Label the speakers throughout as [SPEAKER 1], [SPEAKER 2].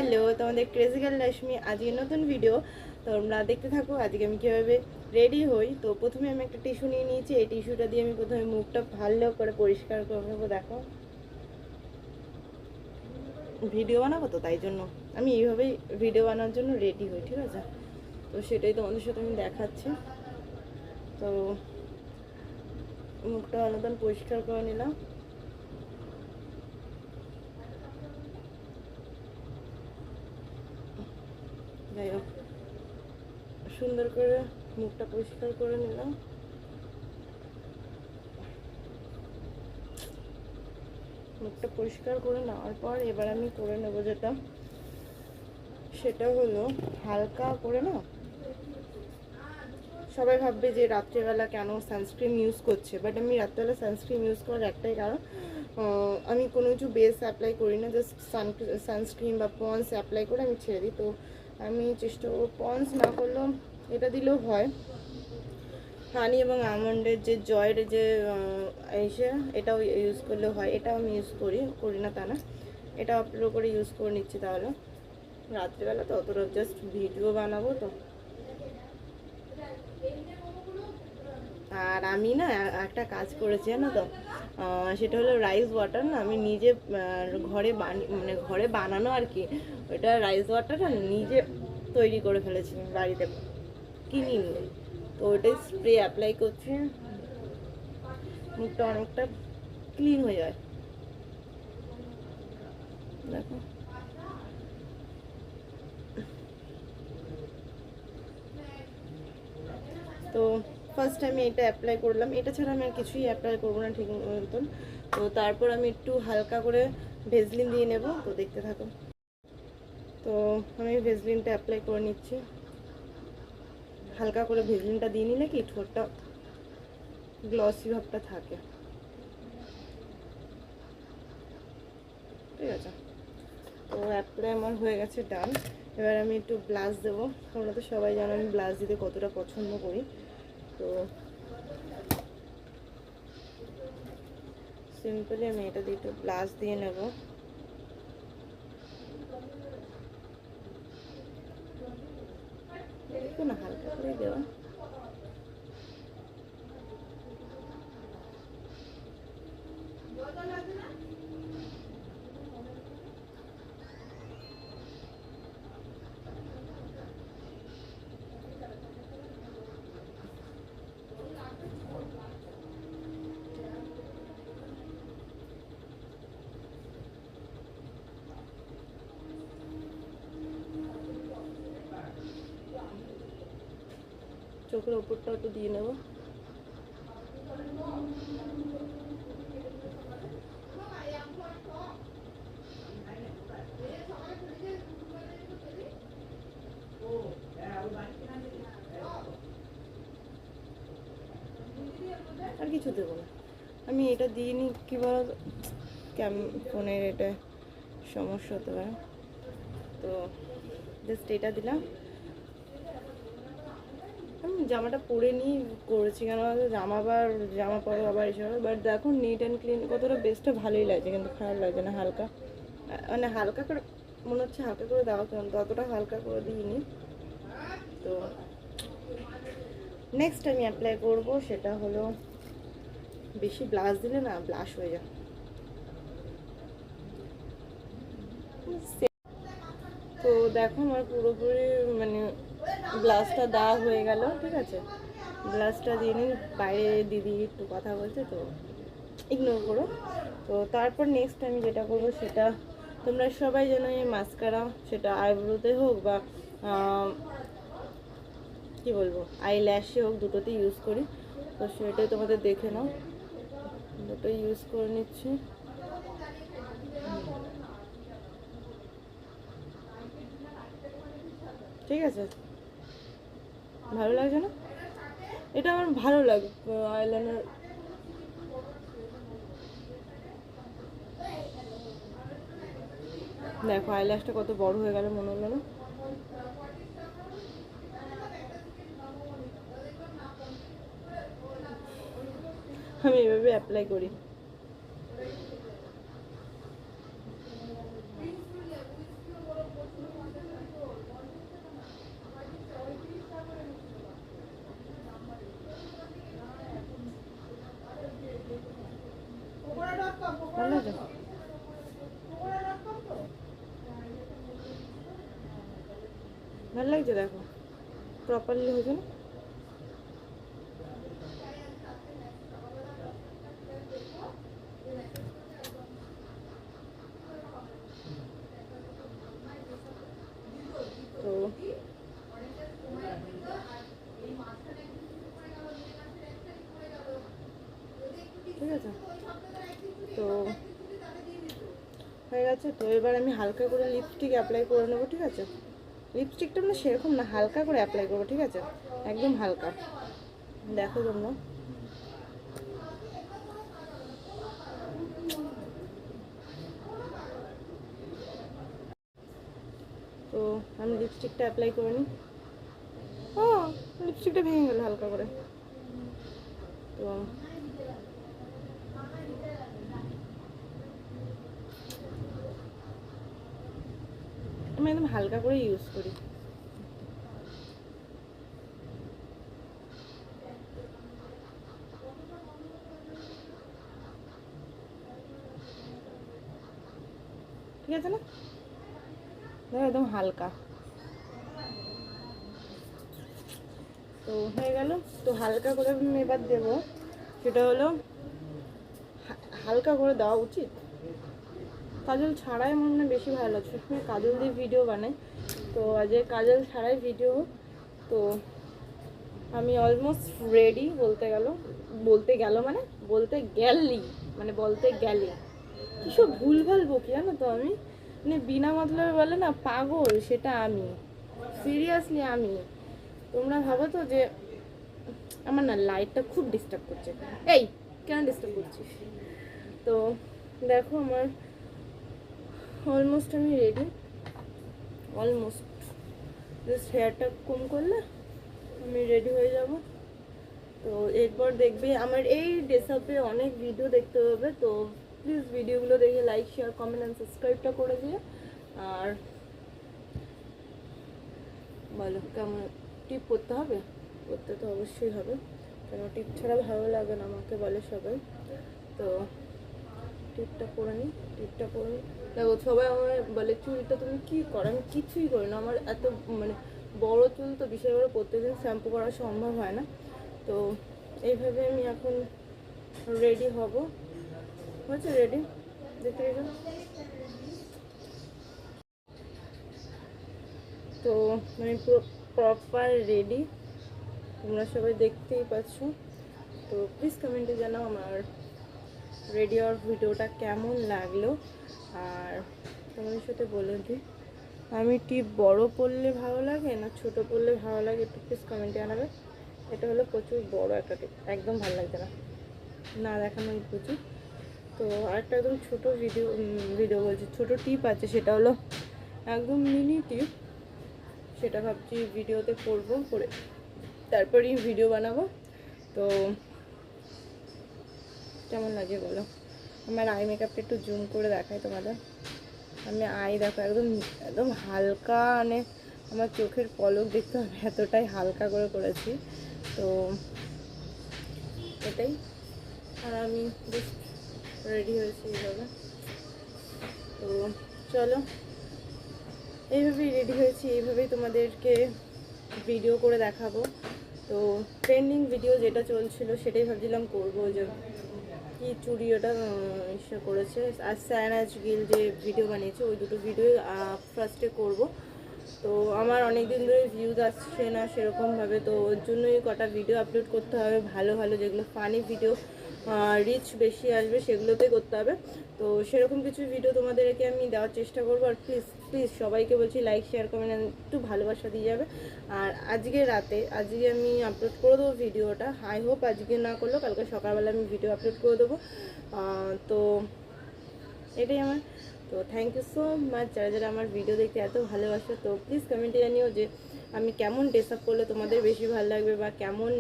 [SPEAKER 1] Hello, তোমাদের crazy girl রশ্মি আজকে নতুন ভিডিও তোমরা দেখতে থাকো। আজকে আমি কীভাবে রেডি হই। তো প্রথমে আমি একটা টিস্যু নিয়ে নিয়েছি। এই টিস্যুটা দিয়ে আমি প্রথমে মুখটা ভালো করে পরিষ্কার করে নেবো। দেখো ভিডিও বানাবো তো তাই জন্য আমি এইভাবেই ভিডিও বানানোর জন্য রেডি হই, ঠিক আছে? তো সেটাই তোমাদের সাথে আমি দেখাচ্ছি। তো মুখটা আলাদা পরিষ্কার করে নিলাম। যাই হোক, সুন্দর করে মুখটা পরিষ্কার করে নিলাম। মুখটা পরিষ্কার করে নেওয়ার পর এবার আমি করে নেবো যেটা, সেটা হলো হালকা করে না, সবাই ভাববে যে রাত্রেবেলা কেন সানস্ক্রিন ইউজ করছে, বাট আমি রাত্রেবেলা সানস্ক্রিন ইউজ করার একটাই কারণ, আমি কোনো কিছু বেস অ্যাপ্লাই করি না, জাস্ট সানস্ক্রিন বা পন্স অ্যাপ্লাই করে আমি ছেড়ে দিই। তো আমি চেষ্টা করবো পন্স না করলেও এটা দিলেও হয়। হানি এবং আমন্ডের যে জয়ের যে এসে এটাও ইউজ করলেও হয়, এটাও আমি ইউজ করি না তা না, এটা আপলোড করে ইউজ করে নিচ্ছি। তাহলে রাত্রিবেলা তো অতটা জাস্ট ভিডিও বানাবো তো। আর আমি না একটা কাজ করেছি জানো তো, সেটা হলো রাইস ওয়াটার না, আমি নিজে ঘরে বানানো আর কি, ওটা রাইস ওয়াটারটা নিজে তৈরি করে ফেলেছি বাড়িতে, কিনিনি। তো ওটাই স্প্রে অ্যাপ্লাই করছি, মুখটা অনেকটা ক্লিন হয়ে যায়। দেখো তো ফার্স্ট আমি এটা অ্যাপ্লাই করলাম, এটা ছাড়া আমি আর কিছুই অ্যাপ্লাই করবো না ঠিক মতন। তো তারপর আমি একটু হালকা করে ভেজলিন দিয়ে নেব, তো দেখতে থাকো। তো আমি ভেজলিনটা অ্যাপ্লাই করে নিচ্ছি। হালকা করে ভেজলিনটা দিয়ে নিলে কি ঠোঁটটা গ্লসি ভাবটা থাকে, ঠিক আছে? তো অ্যাপ্লাই আমার হয়ে গেছে, ডান। এবার আমি একটু ব্লাশ দেবো। তোমরা তো সবাই জানো আমি ব্লাশ দিতে কতটা পছন্দ করি। তো সিম্পলি আমি এটা দিয়ে একটু ব্লাশ দিয়ে নেব। একটু না হালকা করে দেওয়া। চোখের ওপরটা একটু দিয়ে নেব। আর কিছু দেবো না, আমি এটা দিয়ে নিই। কী বলো, ফোনের এটা সমস্যা হতে পারে, তো জাস্ট এটা দিলাম। আমি জামাটা পরে নিই করেছি, কেন জামা পরো আবার এসব, বাট দেখো নিট অ্যান্ড ক্লিন কতটা বেস্টটা ভালোই লাগছে, কিন্তু খারাপ লাগছে না। হালকা মানে হালকা করে মনে হচ্ছে হালকা করে দেওয়া, কিন্তু অতটা হালকা করে দিইনি। তো নেক্সট আমি অ্যাপ্লাই করব, সেটা হলো, বেশি ব্লাশ দিলে না ব্লাশ হয়ে যায়। তো দেখো আমার পুরোপুরি মানে ব্লাশটা দেওয়া হয়ে গেল, ঠিক আছে? ব্লাশটা দিয়ে নিই। বাইরে দিদি একটু কথা বলছে, তো ইগনোর করো। তো তারপর নেক্সট আমি যেটা করবো, সেটা তোমরা সবাই জানো এই মাস্কারা, সেটা আইব্রোতে হোক বা কি বলবো আই ল্যাশে হোক, দুটোতেই ইউজ করি। তো সেটাই তোমাদের দেখে নাও, দুটোই ইউজ করে নিচ্ছি। ঠিক আছে, ভালো লাগছে না? এটা আমার ভালো লাগে আইলাইনার। দেখো আইল্যাশটা কত বড় হয়ে গেল, মনে হলো না? আমি এভাবে অ্যাপ্লাই করি। ভালো লাগছে? দেখো প্রপারলি হয়েছে না? তো ঠিক আছে, তো হয়ে গেছে। তো এবার আমি হালকা করে লিপস্টিক অ্যাপ্লাই করে নেবো, ঠিক আছে? লিপস্টিকটা মানে সেরকম না, হালকা করে অ্যাপ্লাই করবো, ঠিক আছে? একদম হালকা, দেখো তোমরা। তো আমি লিপস্টিকটা অ্যাপ্লাই করে নিই। ও, লিপস্টিকটা ভেঙে গেল হালকা করে। তো আমি একদম হালকা করে ইউজ করি। ঠিক আছে না? দেখো একদম হালকা। তো হয়ে গেল। তো হালকা করে আমি এবার দেবো, সেটা হলো হালকা করে দেওয়া উচিত। কাজল ছাড়াই মনে হয় বেশি ভালো লাগছে, সবসময় কাজল দিয়ে ভিডিও বানাই, তো আজকে কাজল ছাড়াই ভিডিও। তো আমি অলমোস্ট রেডি বলতে গেল, বলতে গেলে কিসব ভুলভাল বকি জানো তো আমি, মানে বিনা মতলবে বলে না পাগল, সেটা আমি, সিরিয়াসলি আমি। তোমরা ভাবো তো যে আমার না লাইটটা খুব ডিস্টার্ব করছে। এই, কেন ডিস্টার্ব করছিস? তো দেখো আমার অলমোস্ট আমি রেডি, অলমোস্ট। জাস্ট হেয়ারটা কম করলে আমি রেডি হয়ে যাব। তো এরপর দেখবে আমার এই ড্রেসআপে অনেক ভিডিও দেখতে হবে, তো প্লিজ ভিডিওগুলো দেখে লাইক শেয়ার কমেন্ট অ্যান্ড সাবস্ক্রাইবটা করে দিও। আর বলো কেমন টিপ করতে হবে? করতে তো অবশ্যই হবে, কেন টিপ ছাড়া ভালো লাগে না আমাকে বলে সবাই। তো টিপটা করে নিই। দেখো সবাই আমার বলে চুলটা তুমি কি করো, আমি কিছুই করি না। আমার এত মানে বড় চুল, তো বিশেষ করে প্রত্যেকদিন শ্যাম্পু করা সম্ভব হয় না। তো এইভাবে আমি এখন রেডি হব। হয়েছে রেডি, দেখতে গেলাম। তো আমি পুরো প্রপার রেডি, তোমরা সবাই দেখতেই পাচ্ছ। তো প্লিজ কমেন্টে জানাও আমার রেডি হওয়ার ভিডিওটা কেমন লাগলো। আর তোমাদের সাথে বলে দিই, আমি টিপ বড় পরলে ভালো লাগে না ছোট পরলে ভালো লাগে, একটু প্লিজ কমেন্টে জানাবে। এটা হলো প্রচুর বড় একটা টিপ, একদম ভালো লাগছে না, না দেখানোই প্রচুর। তো আরেকটা একদম ছোটো ভিডিও বলছি, ছোটো টিপ আছে, সেটা হলো একদম মিনি টিপ। সেটা ভাবছি ভিডিওতে করবো, করে তারপরেই ভিডিও বানাবো। তো কেমন লাগে বলো? আমার আই মেকআপটা একটু জুম করে দেখাই তোমাদের। আমি আই দেখো একদম একদম হালকা, মানে আমার চোখের পলক দেখতে হবে এতটাই হালকা করে করেছি। তো এটাই। আর আমি জাস্ট রেডি হয়েছি এইভাবে। তো চলো, এইভাবেই রেডি হয়েছি, এইভাবেই তোমাদেরকে ভিডিও করে দেখাবো। তো ট্রেন্ডিং ভিডিও যেটা চলছিল সেটাই ভাবছিলাম করবো, যে কি চুড়ি ওটা ইসে করেছে, আর সায়নাজ গিল যে ভিডিও বানিয়েছে, ওই দুটো ভিডিও ফার্স্টে করব। তো আমার অনেক দিন ধরে ভিউজ আসছে না সেরকমভাবে, তো ওর জন্যই কটা ভিডিও আপলোড করতে হবে, ভালো ভালো যেগুলো ফানি ভিডিও, রিচ বেশি আসবে সেগুলোতে করতে হবে। তো সেরকম কিছু ভিডিও তোমাদেরকে আমি দেওয়ার চেষ্টা করবো। আর প্লিজ প্লিজ সবাইকে বলছি লাইক শেয়ার কমেন্ট একটু ভালোবাসা দিয়ে যাবে। আর আজকে আমি আপলোড করে দেবো ভিডিওটা, আই হোপ আজকে না করলেও কালকে সকালবেলা আমি ভিডিও আপলোড করে দেবো। তো এটাই আমার। তো থ্যাংক ইউ সো মাচ যারা যারা আমার ভিডিও দেখতে এত ভালোবাসো। তো প্লিজ কমেন্টে জানিও যে আমি কেমন ড্রেস আপ করলে তোমাদের বেশি ভালো লাগবে, বা কেমন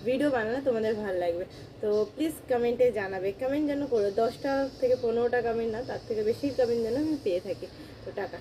[SPEAKER 1] ভিডিও বানালে তোমাদের ভালো লাগবে। তো প্লিজ কমেন্টে জানাবে, কমেন্ট যেন করো, 10টা থেকে 15টা কমেন্ট না, তার থেকে বেশি কমেন্ট যেন আমি পেয়ে থাকি। তো টাকা।